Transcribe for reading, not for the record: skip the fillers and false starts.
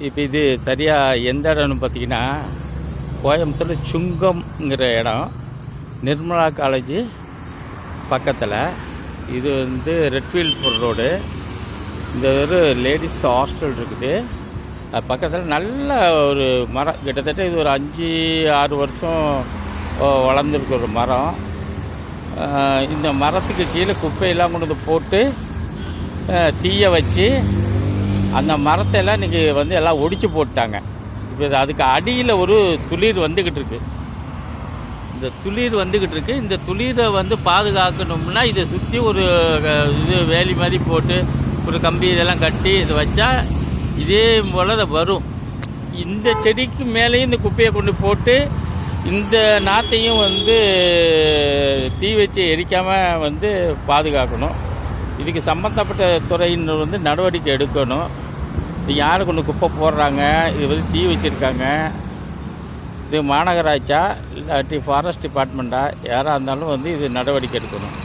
இப்போ இது சரியாக எந்த இடம்னு பார்த்தீங்கன்னா, கோயம்புத்தூர் சுங்கம்ங்கிற இடம், நிர்மலா காலேஜு பக்கத்தில். இது வந்து ரெட்ஃபீல்ட் ரோடு. இந்த ஒரு லேடிஸ் ஹாஸ்டல் இருக்குது. அது பக்கத்தில் நல்ல ஒரு மரம், கிட்டத்தட்ட இது ஒரு 5-6 வருஷம் வளர்ந்துருக்கு ஒரு மரம். இந்த மரத்துக்கு கீழே குப்பையெல்லாம் கொண்டு வந்து போட்டு தீய வச்சு அந்த மரத்தை எல்லாம் இன்றைக்கி வந்து எல்லாம் ஒடிச்சு போட்டாங்க. இப்போ அதுக்கு அடியில் ஒரு துளிர் வந்துக்கிட்டு இருக்கு. இந்த துளிர் வந்துக்கிட்டு இருக்கு. இந்த துளிரை வந்து பாதுகாக்கணும்னா இதை சுற்றி ஒரு இது வேலி மாதிரி போட்டு ஒரு கம்பி இதெல்லாம் கட்டி இதை வச்சா இதே போல் அதை வரும். இந்த செடிக்கு மேலேயும் இந்த குப்பையை கொண்டு போட்டு இந்த நாற்றையும் வந்து தீ வச்சு எரிக்காமல் வந்து பாதுகாக்கணும். இதுக்கு சம்மந்தப்பட்ட துறையினர் வந்து நடவடிக்கை எடுக்கணும். இது யார் கொண்டு குப்பை போடுறாங்க, இது வந்து தீ வச்சுருக்காங்க, இது மாநகராட்சியா இல்லாட்டி ஃபாரஸ்ட் டிபார்ட்மெண்ட்டா யாராக இருந்தாலும் வந்து இது நடவடிக்கை எடுக்கணும்.